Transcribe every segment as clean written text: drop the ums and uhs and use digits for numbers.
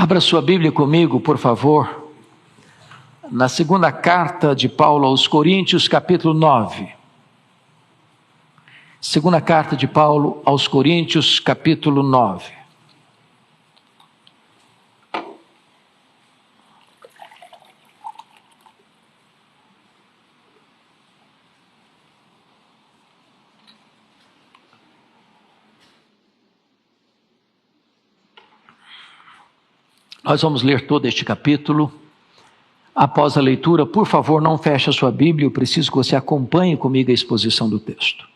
Abra sua Bíblia comigo, por favor, na segunda carta de Paulo aos Coríntios, capítulo 9. Segunda carta de Paulo aos Coríntios, capítulo 9. Nós vamos ler todo este capítulo. Após a leitura, por favor, não feche a sua Bíblia, eu preciso que você acompanhe comigo a exposição do texto.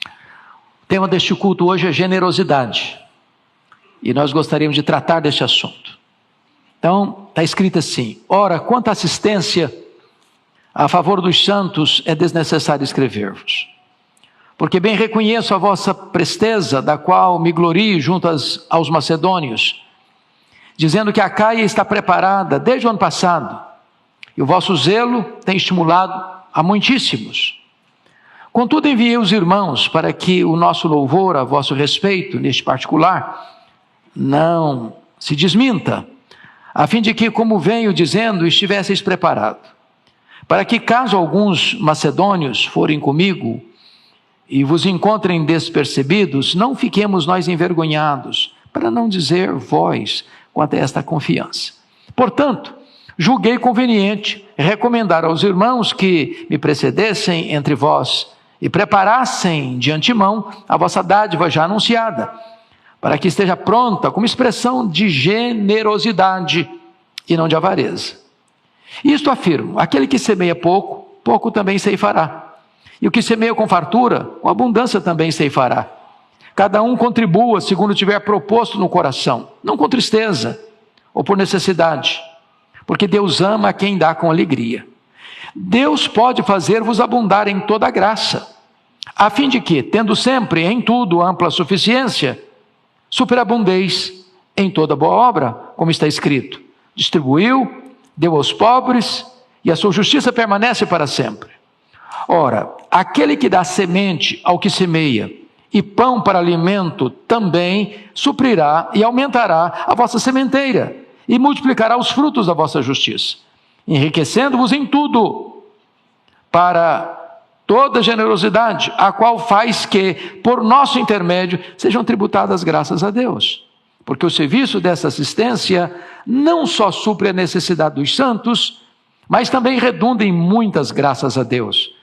O tema deste culto hoje é generosidade, e nós gostaríamos de tratar deste assunto. Então, está escrito assim: ora, quanto à assistência a favor dos santos, é desnecessário escrever-vos, porque bem reconheço a vossa presteza, da qual me glorio junto aos macedônios, dizendo que a Acaia está preparada desde o ano passado, e o vosso zelo tem estimulado a muitíssimos. Contudo, enviei os irmãos para que o nosso louvor a vosso respeito, neste particular, não se desminta, a fim de que, como venho dizendo, estivesseis preparados, para que, caso alguns macedônios forem comigo e vos encontrem despercebidos, não fiquemos nós envergonhados, para não dizer vós quanto a esta confiança. Portanto, julguei conveniente recomendar aos irmãos que me precedessem entre vós e preparassem de antemão a vossa dádiva já anunciada, para que esteja pronta como expressão de generosidade e não de avareza. Isto afirmo: aquele que semeia pouco, pouco também ceifará, e o que semeia com fartura, com abundância também ceifará. Cada um contribua segundo tiver proposto no coração, não com tristeza ou por necessidade, porque Deus ama a quem dá com alegria. Deus pode fazer-vos abundar em toda a graça, a fim de que, tendo sempre em tudo ampla suficiência, superabundeis em toda boa obra, como está escrito: distribuiu, deu aos pobres, e a sua justiça permanece para sempre. Ora, aquele que dá semente ao que semeia, e pão para alimento também suprirá e aumentará a vossa sementeira, e multiplicará os frutos da vossa justiça, enriquecendo-vos em tudo, para toda generosidade, a qual faz que, por nosso intermédio, sejam tributadas graças a Deus. Porque o serviço dessa assistência não só supre a necessidade dos santos, mas também redunda em muitas graças a Deus,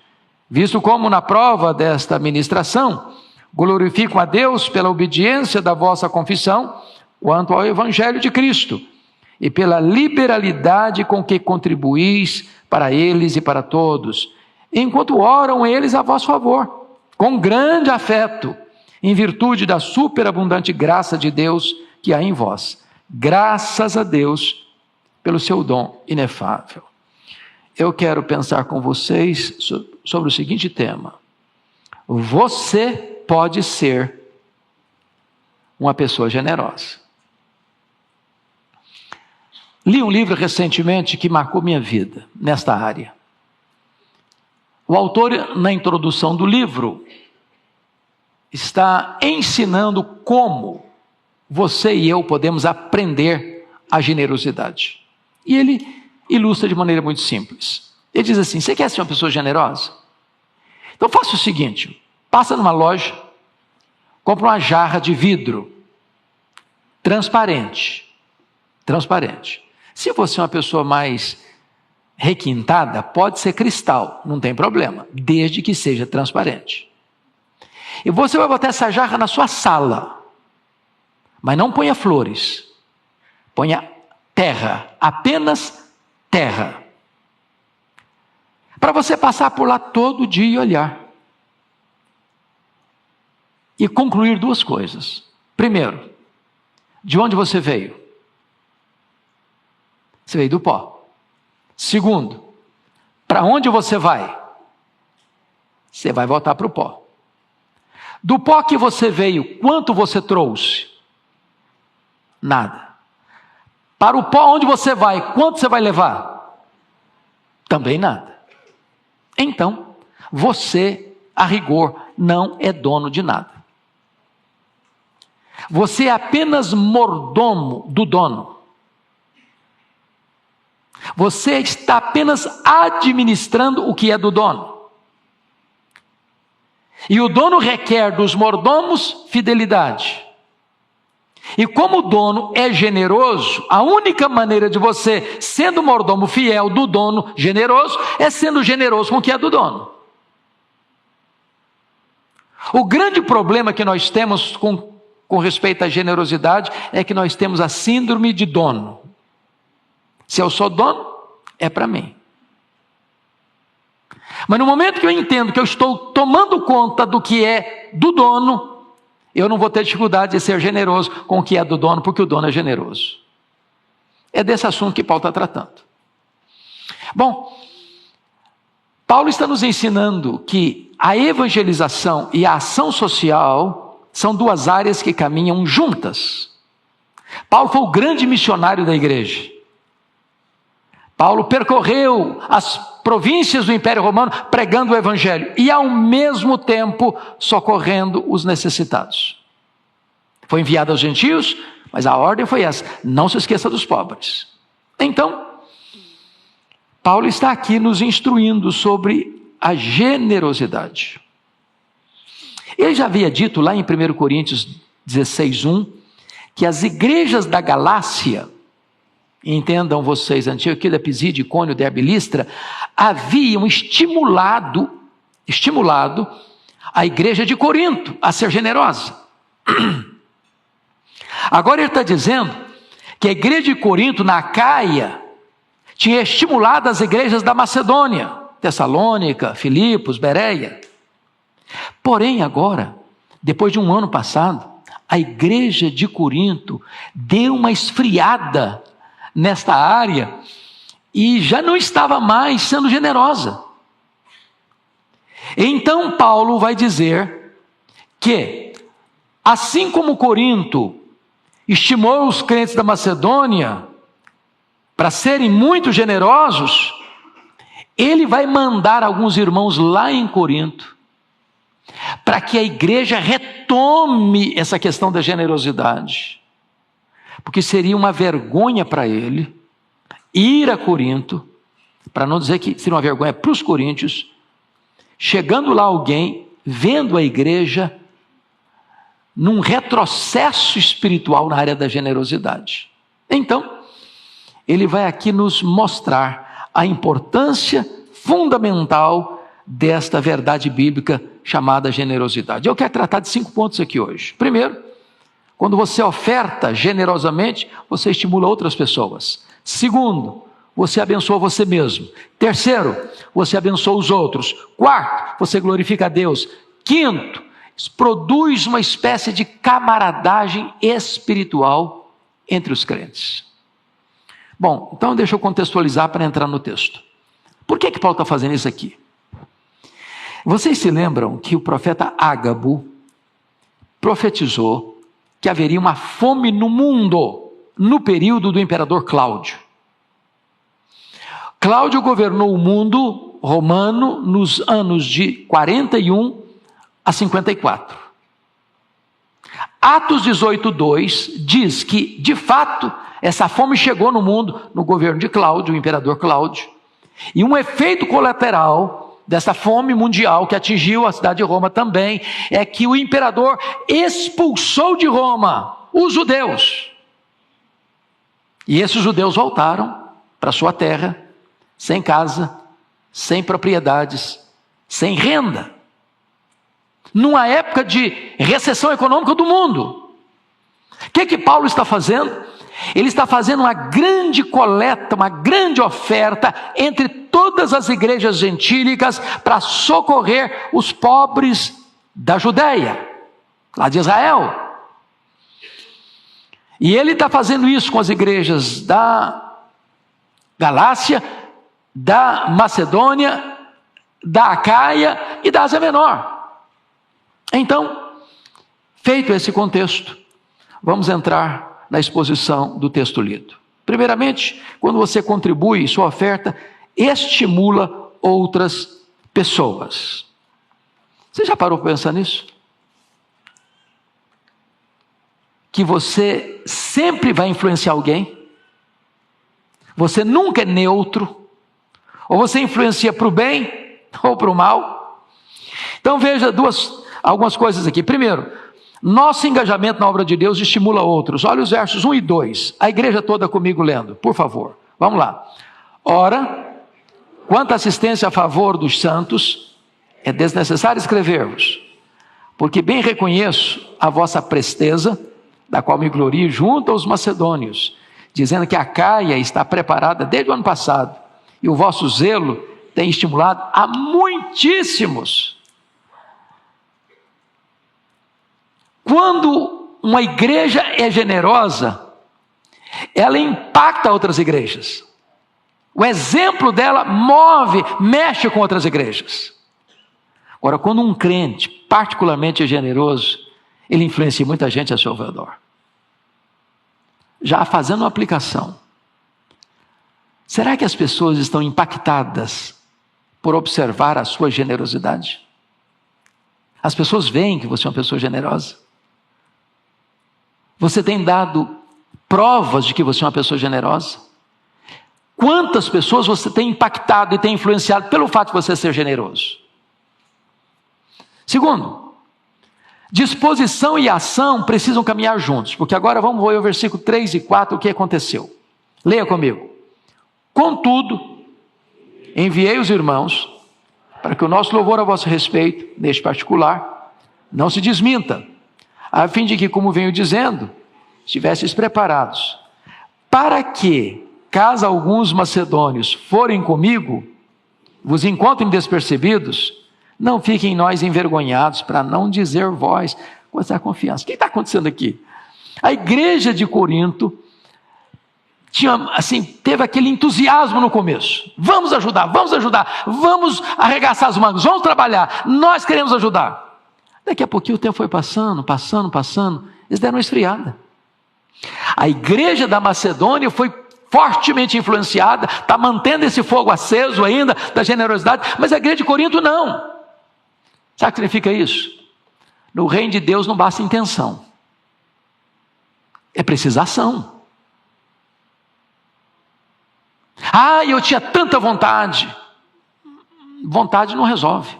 visto como na prova desta ministração glorificam a Deus pela obediência da vossa confissão quanto ao Evangelho de Cristo, e pela liberalidade com que contribuís para eles e para todos, enquanto oram eles a vosso favor, com grande afeto, em virtude da superabundante graça de Deus que há em vós. Graças a Deus pelo seu dom inefável. Eu quero pensar com vocês sobre o seguinte tema: você pode ser uma pessoa generosa. Li um livro recentemente que marcou minha vida nesta área. O autor, na introdução do livro, está ensinando como você e eu podemos aprender a generosidade. E ele ilustra de maneira muito simples. Ele diz assim: você quer ser uma pessoa generosa? Então faça o seguinte: passa numa loja, compra uma jarra de vidro, transparente. Se você é uma pessoa mais requintada, pode ser cristal, não tem problema, desde que seja transparente. E você vai botar essa jarra na sua sala, mas não ponha flores, ponha terra, apenas terra, para você passar por lá todo dia e olhar. E concluir duas coisas. Primeiro, de onde você veio? Você veio do pó. Segundo, para onde você vai? Você vai voltar para o pó. Do pó que você veio, quanto você trouxe? Nada. Para o pó onde você vai, quanto você vai levar? Também nada. Então, você, a rigor, não é dono de nada. Você é apenas mordomo do dono. Você está apenas administrando o que é do dono. E o dono requer dos mordomos fidelidade. E como o dono é generoso, a única maneira de você, sendo mordomo fiel do dono generoso, é sendo generoso com o que é do dono. O grande problema que nós temos com respeito à generosidade é que nós temos a síndrome de dono. Se eu sou dono, é para mim. Mas no momento que eu entendo que eu estou tomando conta do que é do dono, eu não vou ter dificuldade de ser generoso com o que é do dono, porque o dono é generoso. É desse assunto que Paulo está tratando. Bom, Paulo está nos ensinando que a evangelização e a ação social são duas áreas que caminham juntas. Paulo foi o grande missionário da igreja. Paulo percorreu as províncias do Império Romano pregando o Evangelho e ao mesmo tempo socorrendo os necessitados. Foi enviado aos gentios, mas a ordem foi essa: não se esqueça dos pobres. Então, Paulo está aqui nos instruindo sobre a generosidade. Ele já havia dito lá em 1 Coríntios 16:1 que as igrejas da Galácia, entendam vocês, Antioquia, Pisídia, Icônio, Derbe e Listra, haviam estimulado a igreja de Corinto a ser generosa. Agora ele está dizendo que a igreja de Corinto, na Acaia, tinha estimulado as igrejas da Macedônia, Tessalônica, Filipos, Bereia. Porém agora, depois de um ano passado, a igreja de Corinto deu uma esfriada nesta área e já não estava mais sendo generosa. Então Paulo vai dizer que, assim como Corinto estimou os crentes da Macedônia para serem muito generosos, ele vai mandar alguns irmãos lá em Corinto para que a igreja retome essa questão da generosidade. Porque seria uma vergonha para ele ir a Corinto, para não dizer que seria uma vergonha para os coríntios, chegando lá alguém, vendo a igreja num retrocesso espiritual na área da generosidade. Então, ele vai aqui nos mostrar a importância fundamental desta verdade bíblica chamada generosidade. Eu quero tratar de 5 pontos aqui hoje. Primeiro, quando você oferta generosamente, você estimula outras pessoas. Segundo, você abençoa você mesmo. Terceiro, você abençoa os outros. Quarto, você glorifica a Deus. Quinto, produz uma espécie de camaradagem espiritual entre os crentes. Bom, então deixa eu contextualizar para entrar no texto. Por que Paulo está fazendo isso aqui? Vocês se lembram que o profeta Ágabo profetizou que haveria uma fome no mundo no período do imperador Cláudio. Cláudio governou o mundo romano nos anos de 41 a 54. Atos 18:2 diz que, de fato, essa fome chegou no mundo no governo de Cláudio, o imperador Cláudio, e um efeito colateral dessa fome mundial que atingiu a cidade de Roma também, é que o imperador expulsou de Roma os judeus. E esses judeus voltaram para sua terra, sem casa, sem propriedades, sem renda. Numa época de recessão econômica do mundo. O que Paulo está fazendo? Ele está fazendo uma grande coleta, uma grande oferta entre todas as igrejas gentílicas para socorrer os pobres da Judéia, lá de Israel. E ele está fazendo isso com as igrejas da Galácia, da Macedônia, da Acaia e da Ásia Menor. Então, feito esse contexto, vamos entrar na exposição do texto lido. Primeiramente, quando você contribui, sua oferta estimula outras pessoas. Você já parou para pensar nisso? que você sempre vai influenciar alguém, você nunca é neutro, ou você influencia para o bem ou para o mal. Então veja algumas coisas aqui. Primeiro, nosso engajamento na obra de Deus estimula outros. Olha os versos 1 e 2, a igreja toda comigo lendo, por favor, vamos lá. Ora, quanto à assistência a favor dos santos, é desnecessário escrever-vos, porque bem reconheço a vossa presteza, da qual me glorio junto aos macedônios, dizendo que a Caia está preparada desde o ano passado, e o vosso zelo tem estimulado a muitíssimos. Quando uma igreja é generosa, ela impacta outras igrejas. O exemplo dela mexe com outras igrejas. Agora, quando um crente particularmente é generoso, ele influencia muita gente a seu redor. Já fazendo uma aplicação, será que as pessoas estão impactadas por observar a sua generosidade? As pessoas veem que você é uma pessoa generosa. Você tem dado provas de que você é uma pessoa generosa? Quantas pessoas você tem impactado e tem influenciado pelo fato de você ser generoso? Segundo, disposição e ação precisam caminhar juntos, porque agora vamos ver o versículo 3 e 4, o que aconteceu. Leia comigo. Contudo, enviei os irmãos, para que o nosso louvor a vosso respeito, neste particular, não se desminta, a fim de que, como venho dizendo, estivesseis preparados, para que, caso alguns macedônios forem comigo, vos encontrem despercebidos, não fiquem nós envergonhados, para não dizer vós com essa confiança. O que está acontecendo aqui? A igreja de Corinto teve aquele entusiasmo no começo. Vamos ajudar, vamos arregaçar as mangas, vamos trabalhar, nós queremos ajudar. Daqui a pouquinho o tempo foi passando, eles deram uma esfriada. A igreja da Macedônia foi fortemente influenciada, está mantendo esse fogo aceso ainda, da generosidade, mas a igreja de Corinto não. Sabe o que significa isso? No reino de Deus não basta intenção, é preciso ação. Eu tinha tanta vontade. Vontade não resolve,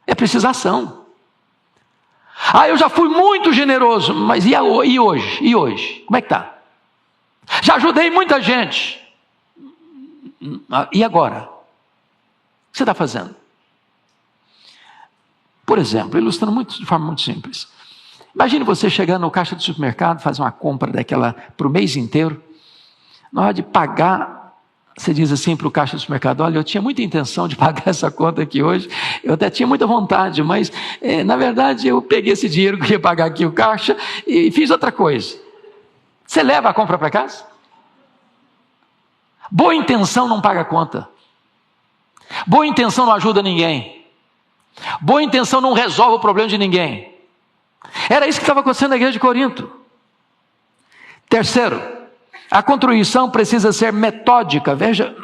é preciso ação. Eu já fui muito generoso, mas e hoje? E hoje? Como é que está? Já ajudei muita gente. E agora? O que você está fazendo? Por exemplo, ilustrando de forma muito simples. Imagine você chegar no caixa do supermercado, fazer uma compra daquela para o mês inteiro. Na hora de pagar, você diz assim para o caixa do supermercado: olha, eu tinha muita intenção de pagar essa conta aqui hoje, eu até tinha muita vontade, mas na verdade eu peguei esse dinheiro que eu ia pagar aqui o caixa e fiz outra coisa. Você leva a compra para casa? Boa intenção não paga conta. Boa intenção não ajuda ninguém. Boa intenção não resolve o problema de ninguém. Era isso que estava acontecendo na igreja de Corinto. Terceiro, a contribuição precisa ser metódica. Veja,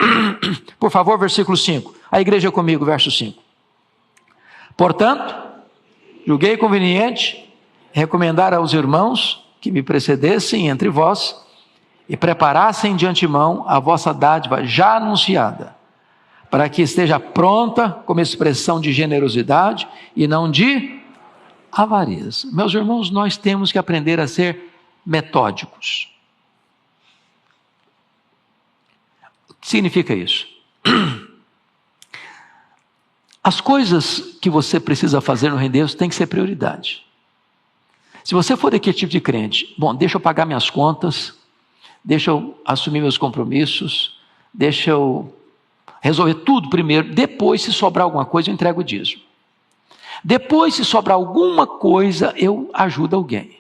por favor, versículo 5. A igreja comigo, verso 5. Portanto, julguei conveniente recomendar aos irmãos que me precedessem entre vós e preparassem de antemão a vossa dádiva já anunciada, para que esteja pronta como expressão de generosidade e não de avareza. Meus irmãos, nós temos que aprender a ser metódicos. O que significa isso? As coisas que você precisa fazer no reino de Deus têm que ser prioridade. Se você for daquele tipo de crente, deixa eu pagar minhas contas, deixa eu assumir meus compromissos, deixa eu resolver tudo primeiro, depois, se sobrar alguma coisa, eu entrego o dízimo. Depois, se sobrar alguma coisa, eu ajudo alguém.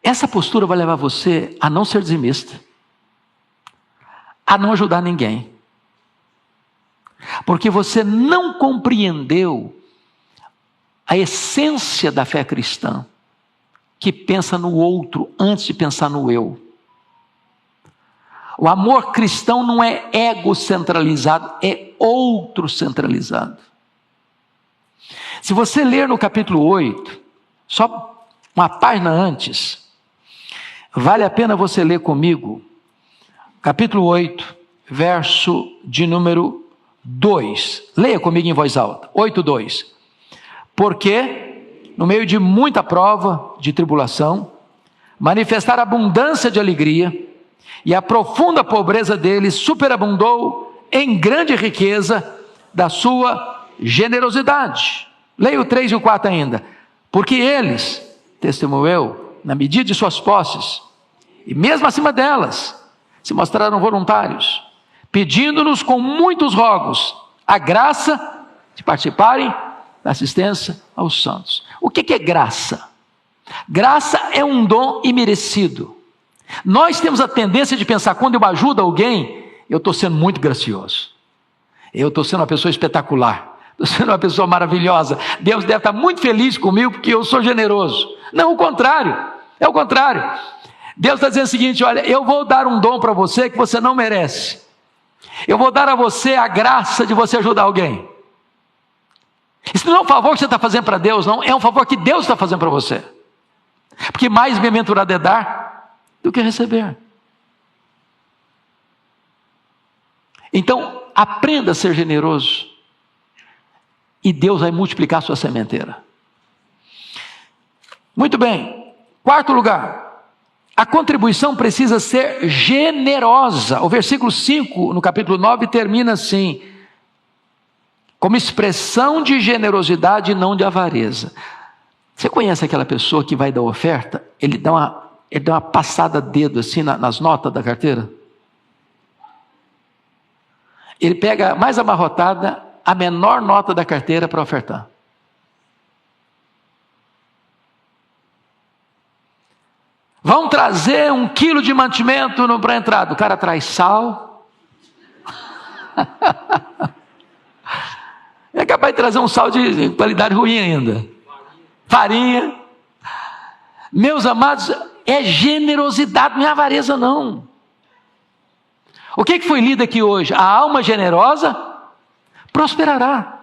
Essa postura vai levar você a não ser dizimista, a não ajudar ninguém, porque você não compreendeu a essência da fé cristã, que pensa no outro antes de pensar no eu. O amor cristão não é egocentralizado, é outro centralizado. Se você ler no capítulo 8, Só uma página antes, vale a pena você ler comigo, capítulo 8, verso de número 2. Leia comigo em voz alta, 8:2. Porque, no meio de muita prova, de tribulação, manifestar abundância de alegria, e a profunda pobreza deles superabundou em grande riqueza da sua generosidade. Leia o 3 e o 4 ainda. Porque eles, testemunhou, na medida de suas posses, e mesmo acima delas, se mostraram voluntários, pedindo-nos com muitos rogos a graça de participarem da assistência aos santos. O que é graça? Graça é um dom imerecido. Nós temos a tendência de pensar, quando eu ajudo alguém, eu estou sendo muito gracioso, eu estou sendo uma pessoa espetacular, estou sendo uma pessoa maravilhosa, Deus deve estar muito feliz comigo porque eu sou generoso. Não, o contrário, é o contrário. Deus está dizendo o seguinte: olha, eu vou dar um dom para você que você não merece, eu vou dar a você a graça de você ajudar alguém. Isso não é um favor que você está fazendo para Deus, não, é um favor que Deus está fazendo para você, porque mais bem-aventurado é dar do que receber. Então, aprenda a ser generoso, e Deus vai multiplicar a sua sementeira. Muito bem, quarto lugar, a contribuição precisa ser generosa. O versículo 5, no capítulo 9, termina assim: como expressão de generosidade e não de avareza. Você conhece aquela pessoa que vai dar oferta, ele dá uma passada dedo assim nas notas da carteira? Ele pega mais amarrotada a menor nota da carteira para ofertar. Vão trazer 1 quilo de mantimento para a entrada. O cara traz sal. É capaz de trazer um sal de qualidade ruim ainda. Farinha. Meus amados, é generosidade, não é avareza não. O que foi lido aqui hoje? A alma generosa prosperará.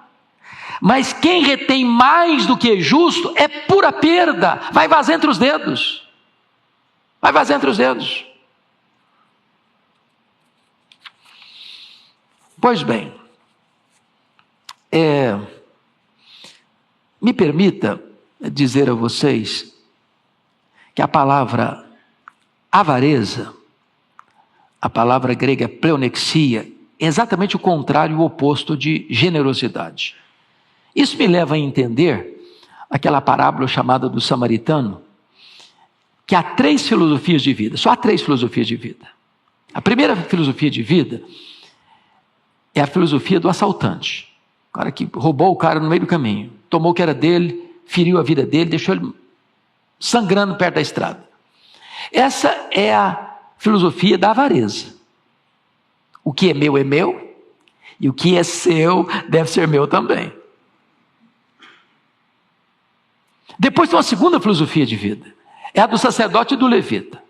Mas quem retém mais do que justo é pura perda. Vai vazar entre os dedos. Vai vazar entre os dedos. Pois bem, me permita dizer a vocês que a palavra avareza, a palavra grega pleonexia, é exatamente o contrário, o oposto de generosidade. Isso me leva a entender aquela parábola chamada do samaritano, que há 3 filosofias de vida, só há 3 filosofias de vida. A primeira filosofia de vida é a filosofia do assaltante, o cara que roubou o cara no meio do caminho, tomou o que era dele, feriu a vida dele, deixou ele sangrando perto da estrada. Essa é a filosofia da avareza. O que é meu, e o que é seu deve ser meu também. Depois tem uma segunda filosofia de vida, é a do sacerdote e do levita.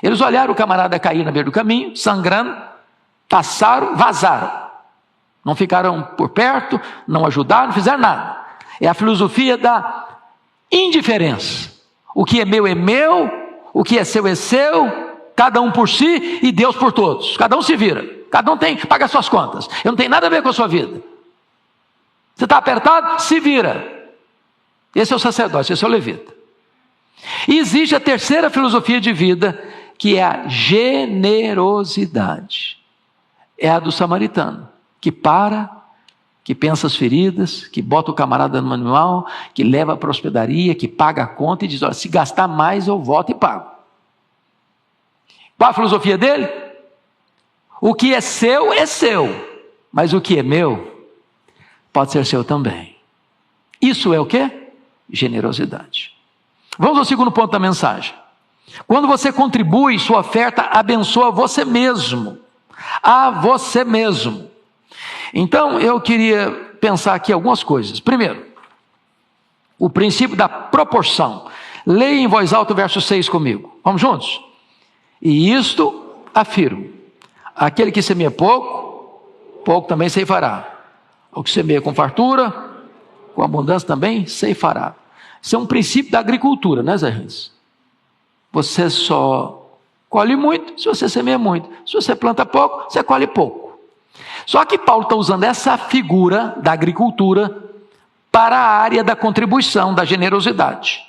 Eles olharam o camarada cair na beira do caminho, sangrando, passaram, vazaram. Não ficaram por perto, não ajudaram, não fizeram nada. É a filosofia da indiferença. O que é meu, o que é seu, cada um por si e Deus por todos. Cada um se vira, cada um tem que pagar suas contas. Eu não tenho nada a ver com a sua vida. Você está apertado? Se vira. Esse é o sacerdote, esse é o levita. E existe a terceira filosofia de vida, que é a generosidade. É a do samaritano, que para, que pensa as feridas, que bota o camarada no manual, que leva para a hospedaria, que paga a conta e diz: olha, se gastar mais eu volto e pago. Qual a filosofia dele? O que é seu, mas o que é meu pode ser seu também. Isso é o quê? Generosidade. Vamos ao segundo ponto da mensagem. Quando você contribui, sua oferta abençoa você mesmo. A você mesmo. Então, eu queria pensar aqui algumas coisas. Primeiro, o princípio da proporção. Leia em voz alta o verso 6 comigo. Vamos juntos? E isto afirmo: aquele que semeia pouco, pouco também ceifará. O que semeia com fartura, com abundância também ceifará. Isso é um princípio da agricultura, né, Zé Rins? Você só colhe muito se você semeia muito. Se você planta pouco, você colhe pouco. Só que Paulo está usando essa figura da agricultura para a área da contribuição, da generosidade.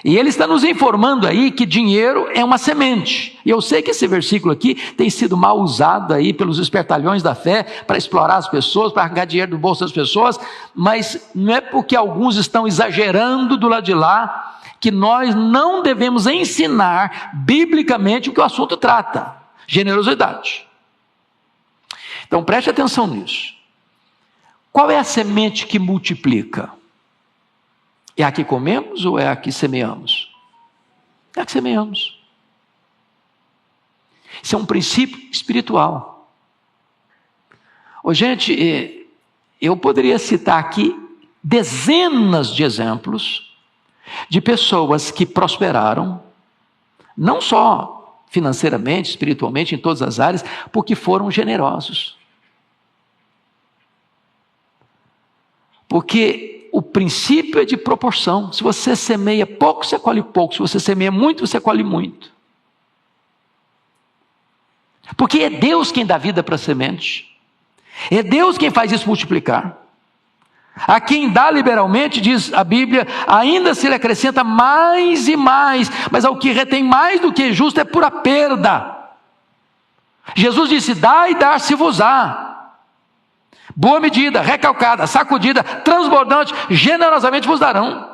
E ele está nos informando aí que dinheiro é uma semente. E eu sei que esse versículo aqui tem sido mal usado aí pelos espertalhões da fé para explorar as pessoas, para arrancar dinheiro do bolso das pessoas, mas não é porque alguns estão exagerando do lado de lá que nós não devemos ensinar biblicamente o que o assunto trata: generosidade. Então preste atenção nisso. Qual é a semente que multiplica? É a que comemos ou é a que semeamos? É a que semeamos. Isso é um princípio espiritual. Ô, gente, eu poderia citar aqui dezenas de exemplos de pessoas que prosperaram, não só financeiramente, espiritualmente, em todas as áreas, porque foram generosos. Porque o princípio é de proporção. Se você semeia pouco, você colhe pouco. Se você semeia muito, você colhe muito. Porque é Deus quem dá vida para a semente. É Deus quem faz isso multiplicar. A quem dá liberalmente, diz a Bíblia, ainda se lhe acrescenta mais e mais. Mas ao que retém mais do que é justo é pura perda. Jesus disse: dá e dar-se-vos-á. Boa medida, recalcada, sacudida, transbordante, generosamente vos darão.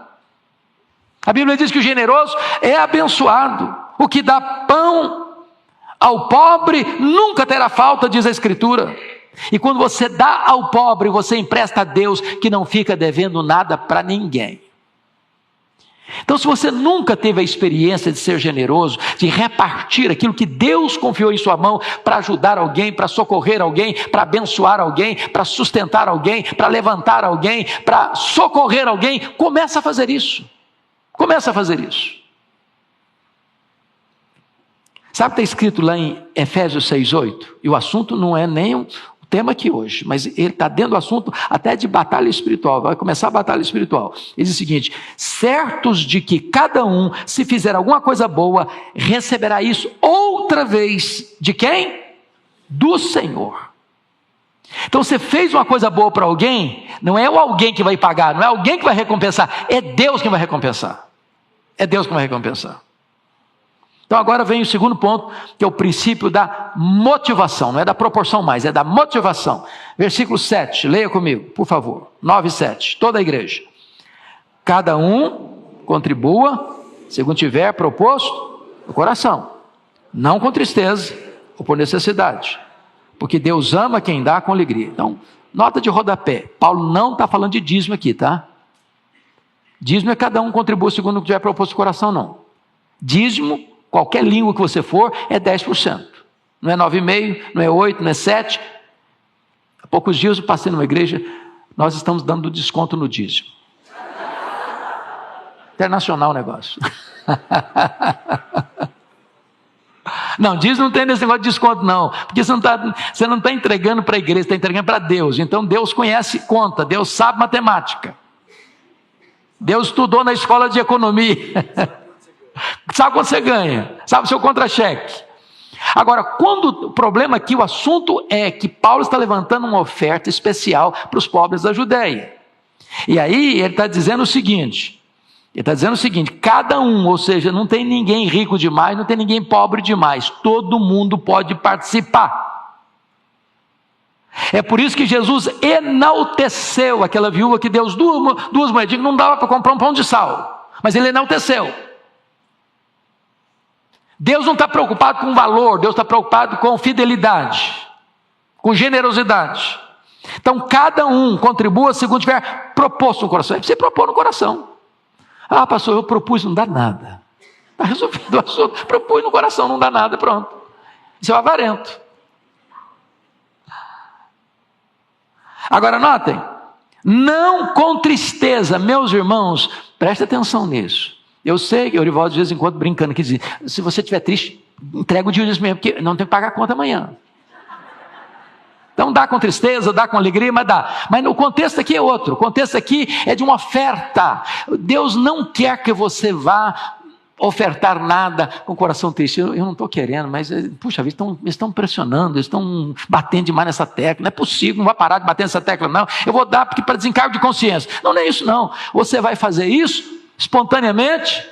A Bíblia diz que o generoso é abençoado. O que dá pão ao pobre nunca terá falta, diz a Escritura. E quando você dá ao pobre, você empresta a Deus, que não fica devendo nada para ninguém. Então, se você nunca teve a experiência de ser generoso, de repartir aquilo que Deus confiou em sua mão para ajudar alguém, para socorrer alguém, para abençoar alguém, para sustentar alguém, para levantar alguém, para socorrer alguém, começa a fazer isso. Começa a fazer isso. Sabe o que está escrito lá em Efésios 6:8? E o assunto não é nem o tema aqui hoje, mas ele está dentro do assunto até de batalha espiritual. Vai começar a batalha espiritual. Ele diz o seguinte: certos de que cada um, se fizer alguma coisa boa, receberá isso outra vez. De quem? Do Senhor. Então você fez uma coisa boa para alguém, não é o alguém que vai pagar, não é alguém que vai recompensar, é Deus que vai recompensar. É Deus que vai recompensar. Então agora vem o segundo ponto, que é o princípio da motivação. Não é da proporção mais, é da motivação. Versículo 7, leia comigo, por favor. 9:7, toda a igreja. Cada um contribua, segundo tiver proposto no coração, não com tristeza ou por necessidade, porque Deus ama quem dá com alegria. Então, nota de rodapé, Paulo não está falando de dízimo aqui, tá? Dízimo é cada um contribua segundo o que tiver proposto no coração, não. Dízimo, qualquer língua que você for, é 10%. Não é 9,5%, não é 8%, não é 7%. Há poucos dias eu passei numa igreja, nós estamos dando desconto no dízimo. Internacional o negócio. Não, dízimo não tem esse negócio de desconto não, porque você não está entregando para a igreja, você está entregando para Deus. Então Deus conhece conta, Deus sabe matemática. Deus estudou na escola de economia. Sabe quanto você ganha, sabe o seu contra-cheque. Agora, o problema aqui, o assunto é que Paulo está levantando uma oferta especial para os pobres da Judéia. E aí ele está dizendo o seguinte, cada um, ou seja, não tem ninguém rico demais, não tem ninguém pobre demais, todo mundo pode participar. É por isso que Jesus enalteceu aquela viúva que deu duas moedinhas, que não dava para comprar um pão de sal, mas ele enalteceu. Deus não está preocupado com valor, Deus está preocupado com fidelidade, com generosidade. Então cada um contribua segundo tiver proposto no coração. Você propôs no coração. Ah, pastor, eu propus, não dá nada. Está resolvido o assunto. Propus no coração, não dá nada, pronto. Isso é um avarento. Agora notem, não com tristeza, meus irmãos, preste atenção nisso. Eu sei que o Eurivaldo de vez em quando brincando, que diz, se você estiver triste, entrega o dízimo mesmo, porque não tem que pagar a conta amanhã. Então dá com tristeza, dá com alegria, mas dá. Mas o contexto aqui é outro. O contexto aqui é de uma oferta. Deus não quer que você vá ofertar nada com o coração triste. Eu não estou querendo, mas, puxa vida, eles estão pressionando, eles estão batendo demais nessa tecla. Não é possível, não vai parar de bater nessa tecla, não. Eu vou dar porque para desencargo de consciência. Não, não é isso, não. Você vai fazer isso espontaneamente.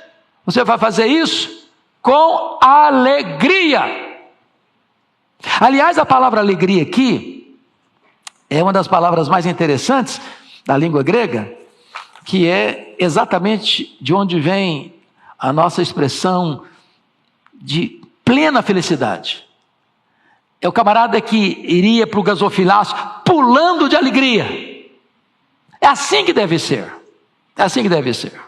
Você vai fazer isso com alegria. Aliás, a palavra alegria aqui é uma das palavras mais interessantes da língua grega, que é exatamente de onde vem a nossa expressão de plena felicidade. É o camarada que iria para o gasofilácio pulando de alegria. É assim que deve ser. É assim que deve ser.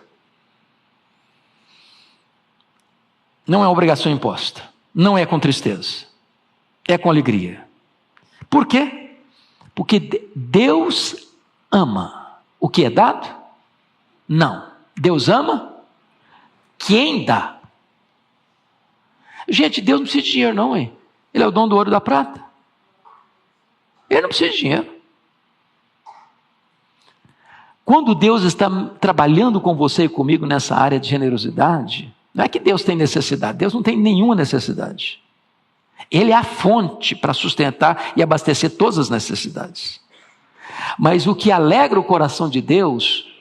Não é obrigação imposta. Não é com tristeza. É com alegria. Por quê? Porque Deus ama o que é dado? Não. Deus ama quem dá. Gente, Deus não precisa de dinheiro não, hein? Ele é o dono do ouro e da prata. Ele não precisa de dinheiro. Quando Deus está trabalhando com você e comigo nessa área de generosidade, não é que Deus tem necessidade. Deus não tem nenhuma necessidade. Ele é a fonte para sustentar e abastecer todas as necessidades. Mas o que alegra o coração de Deus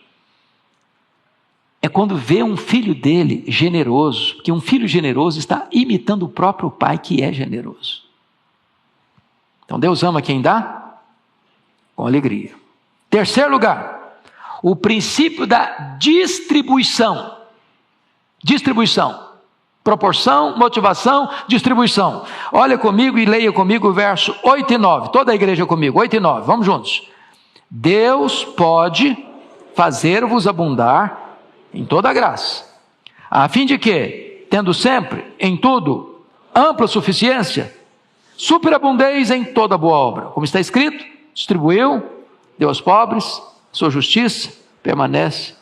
é quando vê um filho dele generoso, porque um filho generoso está imitando o próprio pai que é generoso. Então Deus ama quem dá com alegria. Terceiro lugar, o princípio da distribuição. Distribuição. Proporção, motivação, distribuição. Olha comigo e leia comigo o verso 8 e 9. Toda a igreja comigo, 8 e 9. Vamos juntos. Deus pode fazer-vos abundar em toda a graça, a fim de que, tendo sempre, em tudo, ampla suficiência, superabundeis em toda boa obra. Como está escrito, distribuiu, deu aos pobres, sua justiça permanece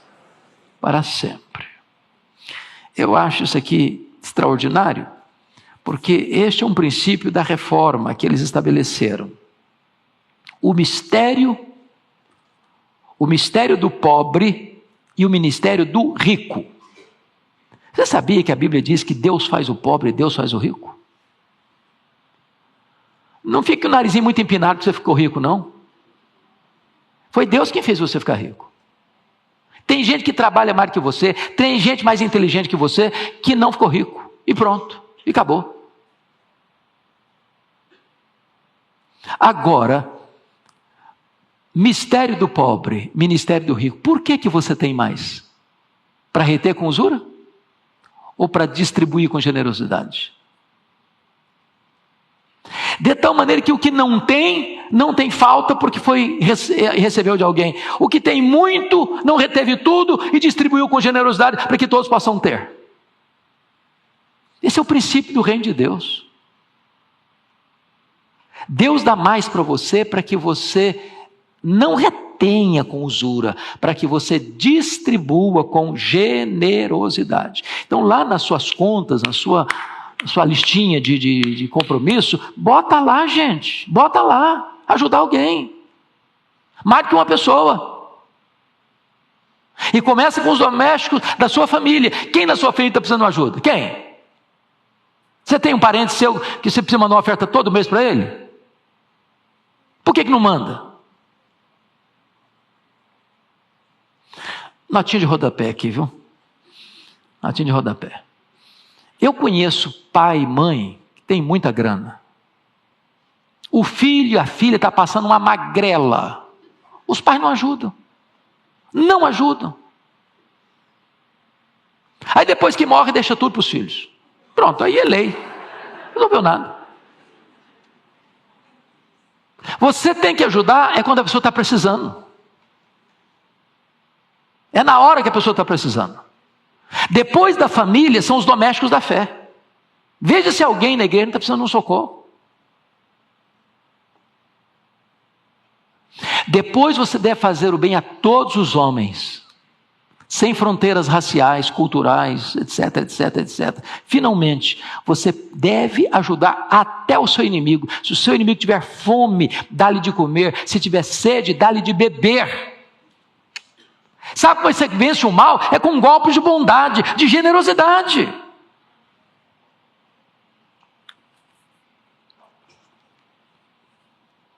para sempre. Eu acho isso aqui extraordinário, porque este é um princípio da reforma que eles estabeleceram. O mistério do pobre e o ministério do rico. Você sabia que a Bíblia diz que Deus faz o pobre e Deus faz o rico? Não fique com o narizinho muito empinado que você ficou rico, não. Foi Deus quem fez você ficar rico. Tem gente que trabalha mais do que você, tem gente mais inteligente que você, que não ficou rico. E pronto, e acabou. Agora, mistério do pobre, ministério do rico. Por que você tem mais? Para reter com usura? Ou para distribuir com generosidade? De tal maneira que o que não tem falta porque recebeu de alguém. O que tem muito, não reteve tudo e distribuiu com generosidade para que todos possam ter. Esse é o princípio do reino de Deus. Deus dá mais para você para que você não retenha com usura, para que você distribua com generosidade. Então lá nas suas contas, na sua listinha de compromisso, bota lá, gente, bota lá, ajudar alguém, mais do que uma pessoa. E começa com os domésticos da sua família. Quem na sua família está precisando de ajuda? Quem? Você tem um parente seu que você precisa mandar uma oferta todo mês para ele? Por que não manda? Notinha de rodapé aqui, viu? Notinha de rodapé. Eu conheço pai e mãe que tem muita grana. O filho e a filha estão passando uma magrela. Os pais não ajudam. Não ajudam. Aí depois que morre, deixa tudo para os filhos. Pronto, aí é lei. Não resolveu nada. Você tem que ajudar é quando a pessoa está precisando. É na hora que a pessoa está precisando. Depois da família são os domésticos da fé. Veja se alguém na igreja não está precisando de um socorro. Depois você deve fazer o bem a todos os homens, sem fronteiras raciais, culturais, etc, etc, etc. Finalmente, você deve ajudar até o seu inimigo. Se o seu inimigo tiver fome, dá-lhe de comer. Se tiver sede, dá-lhe de beber. Sabe como você vence o mal? É com golpes de bondade, de generosidade.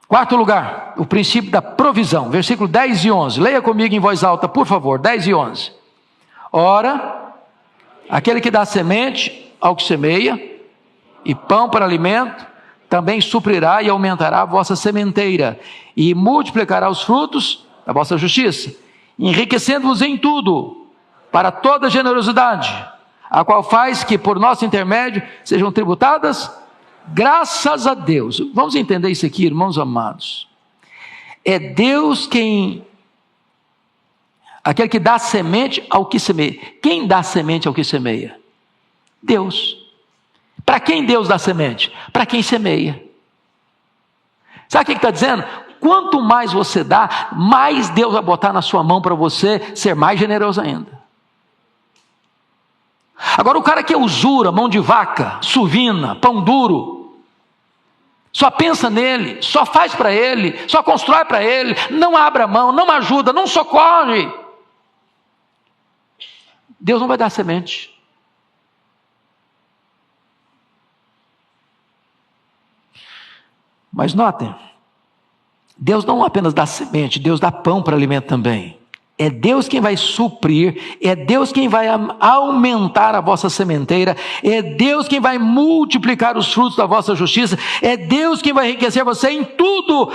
Quarto lugar, o princípio da provisão, versículo 10 e 11. Leia comigo em voz alta, por favor, 10 e 11. Ora, aquele que dá semente ao que semeia, e pão para alimento, também suprirá e aumentará a vossa sementeira, e multiplicará os frutos da vossa justiça, enriquecendo-vos em tudo, para toda generosidade, a qual faz que por nosso intermédio sejam tributadas graças a Deus. Vamos entender isso aqui, irmãos amados. É Deus aquele que dá semente ao que semeia. Quem dá semente ao que semeia? Deus. Para quem Deus dá semente? Para quem semeia. Sabe o que está dizendo? Quanto mais você dá, mais Deus vai botar na sua mão para você ser mais generoso ainda. Agora o cara que é usura, mão de vaca, suvina, pão duro, só pensa nele, só faz para ele, só constrói para ele, não abre a mão, não ajuda, não socorre, Deus não vai dar semente. Mas notem, Deus não apenas dá semente, Deus dá pão para alimento também. É Deus quem vai suprir, é Deus quem vai aumentar a vossa sementeira, é Deus quem vai multiplicar os frutos da vossa justiça, é Deus quem vai enriquecer você em tudo,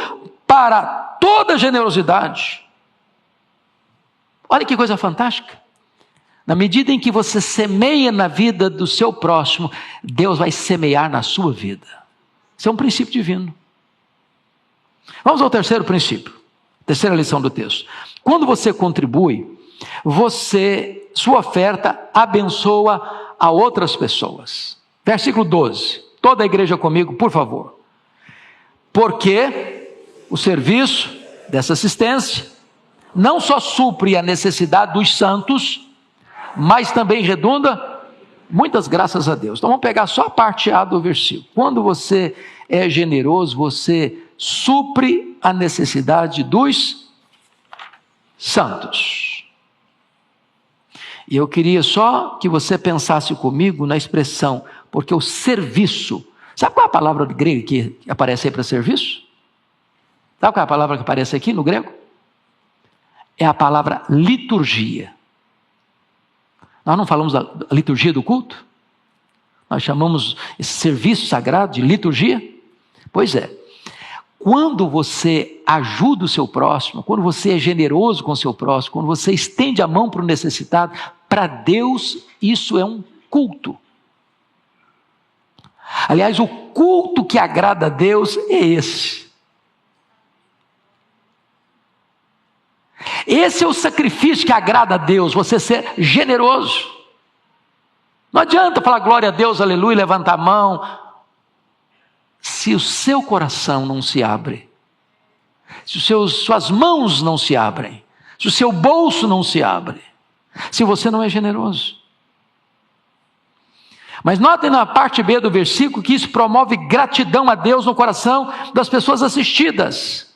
para toda generosidade. Olha que coisa fantástica. Na medida em que você semeia na vida do seu próximo, Deus vai semear na sua vida. Isso é um princípio divino. Vamos ao terceiro princípio, terceira lição do texto. Quando você contribui, sua oferta abençoa a outras pessoas. Versículo 12. Toda a igreja comigo, por favor. Porque o serviço dessa assistência não só supre a necessidade dos santos, mas também redunda muitas graças a Deus. Então vamos pegar só a parte A do versículo. Quando você é generoso, você supre a necessidade dos santos. E eu queria só que você pensasse comigo na expressão, porque o serviço, sabe qual é a palavra grega que aparece aí para serviço? Sabe qual é a palavra que aparece aqui no grego? É a palavra liturgia. Nós não falamos da liturgia do culto? Nós chamamos esse serviço sagrado de liturgia? Pois é. Quando você ajuda o seu próximo, quando você é generoso com o seu próximo, quando você estende a mão para o necessitado, para Deus isso é um culto. Aliás, o culto que agrada a Deus é esse. Esse é o sacrifício que agrada a Deus, você ser generoso. Não adianta falar glória a Deus, aleluia, levantar a mão, se o seu coração não se abre, se suas mãos não se abrem, se o seu bolso não se abre, se você não é generoso. Mas notem na parte B do versículo que isso promove gratidão a Deus no coração das pessoas assistidas.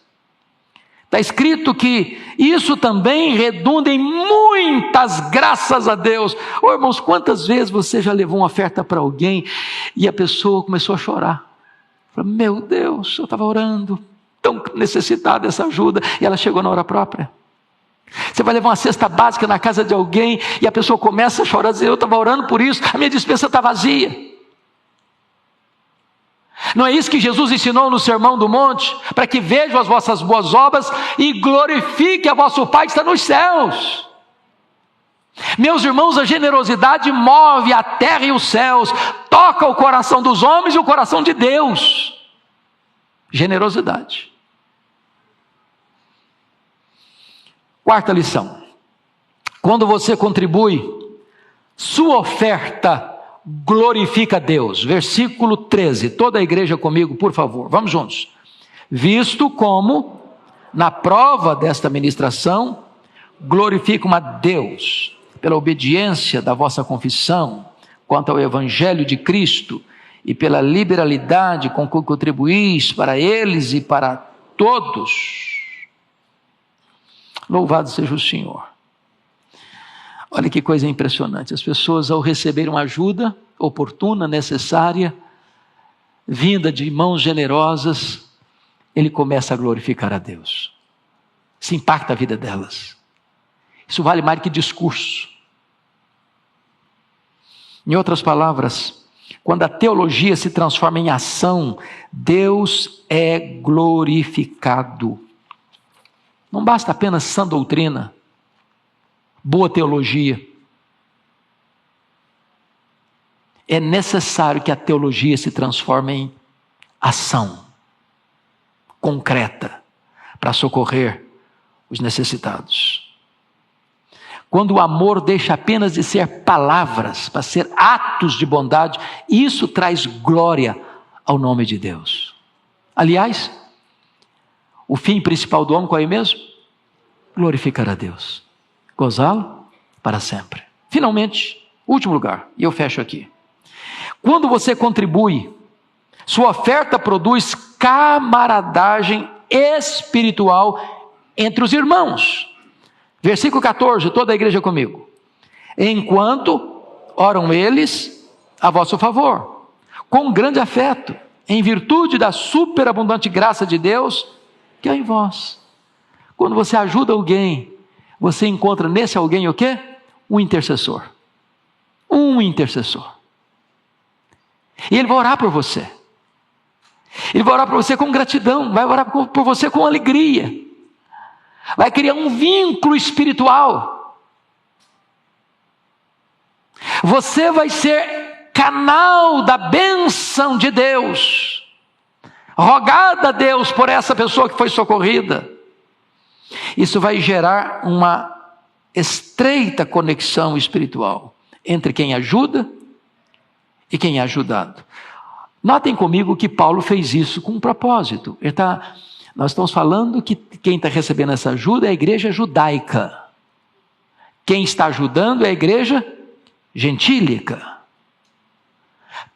Está escrito que isso também redunda em muitas graças a Deus. Ô irmãos, quantas vezes você já levou uma oferta para alguém e a pessoa começou a chorar? Falei, meu Deus, eu estava orando, tão necessitado dessa ajuda, e ela chegou na hora própria. Você vai levar uma cesta básica na casa de alguém, e a pessoa começa a chorar, dizer, eu estava orando por isso, a minha despensa está vazia. Não é isso que Jesus ensinou no Sermão do Monte? Para que vejam as vossas boas obras e glorifique a vosso Pai que está nos céus. Meus irmãos, a generosidade move a terra e os céus, toca o coração dos homens e o coração de Deus. Generosidade. Quarta lição. Quando você contribui, sua oferta glorifica a Deus. Versículo 13. Toda a igreja comigo, por favor. Vamos juntos. Visto como, na prova desta ministração, glorificam a Deus pela obediência da vossa confissão quanto ao Evangelho de Cristo e pela liberalidade com que contribuís para eles e para todos. Louvado seja o Senhor. Olha que coisa impressionante. As pessoas, ao receberem ajuda oportuna, necessária, vinda de mãos generosas, ele começa a glorificar a Deus. Isso impacta a vida delas. Isso vale mais do que discurso. Em outras palavras, quando a teologia se transforma em ação, Deus é glorificado. Não basta apenas sã doutrina, boa teologia. É necessário que a teologia se transforme em ação concreta para socorrer os necessitados. Quando o amor deixa apenas de ser palavras para ser atos de bondade, isso traz glória ao nome de Deus. Aliás, o fim principal do homem qual é mesmo? Glorificar a Deus, gozá-lo para sempre. Finalmente, último lugar, e eu fecho aqui. Quando você contribui, sua oferta produz camaradagem espiritual entre os irmãos. Versículo 14, toda a igreja comigo. Enquanto oram eles a vosso favor, com grande afeto, em virtude da superabundante graça de Deus que é em vós. Quando você ajuda alguém, você encontra nesse alguém o quê? Um intercessor. Um intercessor. E ele vai orar por você. Ele vai orar por você com gratidão, vai orar por você com alegria. Vai criar um vínculo espiritual. Você vai ser canal da bênção de Deus, rogada a Deus por essa pessoa que foi socorrida. Isso vai gerar uma estreita conexão espiritual entre quem ajuda e quem é ajudado. Notem comigo que Paulo fez isso com um propósito. Nós estamos falando que quem está recebendo essa ajuda é a igreja judaica. Quem está ajudando é a igreja gentílica.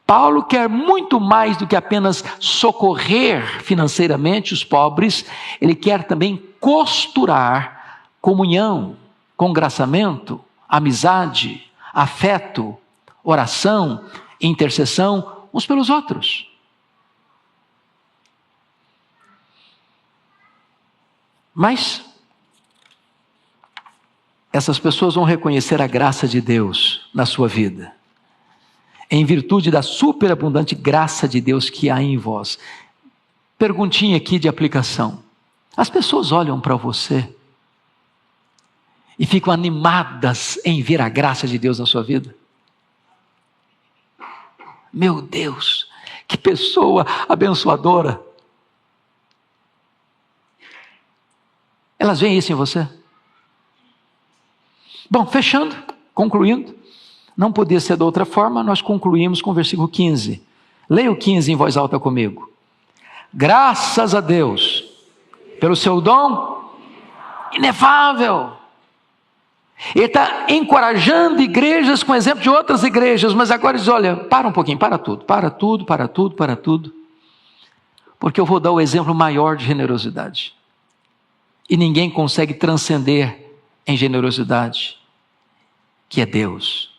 Paulo quer muito mais do que apenas socorrer financeiramente os pobres, ele quer também costurar comunhão, congraçamento, amizade, afeto, oração, intercessão uns pelos outros. Mas essas pessoas vão reconhecer a graça de Deus na sua vida, em virtude da superabundante graça de Deus que há em vós. Perguntinha aqui de aplicação. As pessoas olham para você e ficam animadas em ver a graça de Deus na sua vida? Meu Deus, que pessoa abençoadora. Elas veem isso em você? Bom, fechando, concluindo, não podia ser de outra forma, nós concluímos com o versículo 15. Leia o 15 em voz alta comigo. Graças a Deus, pelo seu dom inefável. Ele está encorajando igrejas com exemplo de outras igrejas, mas agora diz, olha, para um pouquinho, para tudo. Porque eu vou dar o exemplo maior de generosidade. E ninguém consegue transcender em generosidade, que é Deus.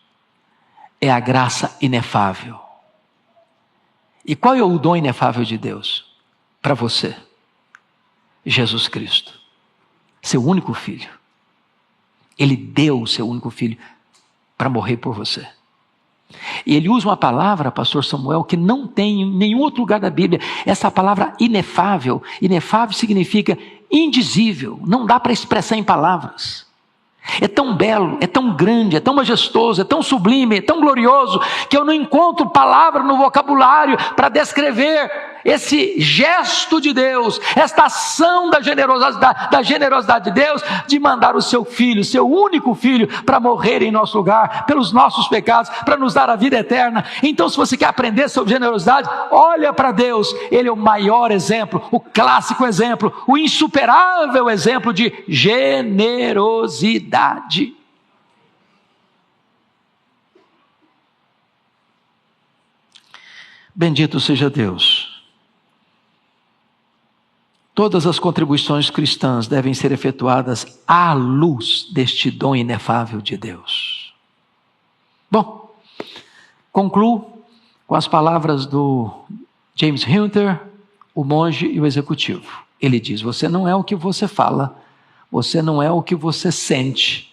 É a graça inefável. E qual é o dom inefável de Deus para você? Jesus Cristo, seu único filho. Ele deu o seu único filho para morrer por você. E ele usa uma palavra, pastor Samuel, que não tem em nenhum outro lugar da Bíblia. Essa palavra inefável. Inefável significa indizível. Não dá para expressar em palavras. É tão belo, é tão grande, é tão majestoso, é tão sublime, é tão glorioso, que eu não encontro palavra no vocabulário para descrever esse gesto de Deus, esta ação da generosidade de Deus, de mandar o seu filho, seu único filho, para morrer em nosso lugar, pelos nossos pecados, para nos dar a vida eterna. Então, se você quer aprender sobre generosidade, olha para Deus. Ele é o maior exemplo, o clássico exemplo, o insuperável exemplo de generosidade. Bendito seja Deus. Todas as contribuições cristãs devem ser efetuadas à luz deste dom inefável de Deus. Bom, concluo com as palavras do James Hunter, o monge e o executivo. Ele diz: você não é o que você fala, você não é o que você sente,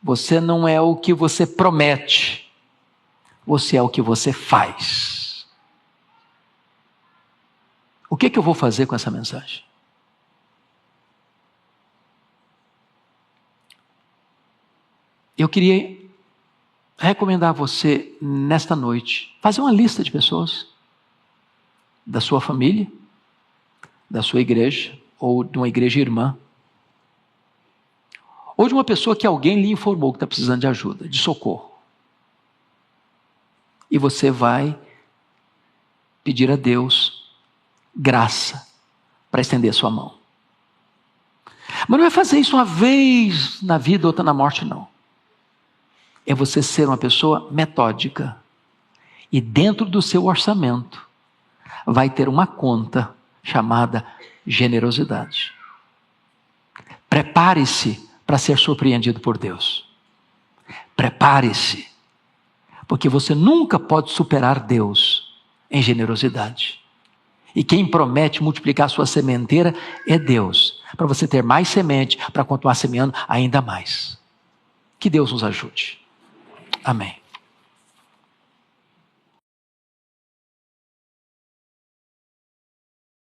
você não é o que você promete, você é o que você faz. O que eu vou fazer com essa mensagem? Eu queria recomendar a você, nesta noite, fazer uma lista de pessoas da sua família, da sua igreja, ou de uma igreja irmã, ou de uma pessoa que alguém lhe informou que está precisando de ajuda, de socorro. E você vai pedir a Deus graça para estender a sua mão. Mas não é fazer isso uma vez na vida, outra na morte, não. É você ser uma pessoa metódica. E dentro do seu orçamento vai ter uma conta chamada generosidade. Prepare-se para ser surpreendido por Deus. Prepare-se, porque você nunca pode superar Deus em generosidade. E quem promete multiplicar a sua sementeira é Deus, para você ter mais semente, para continuar semeando ainda mais. Que Deus nos ajude. Amém.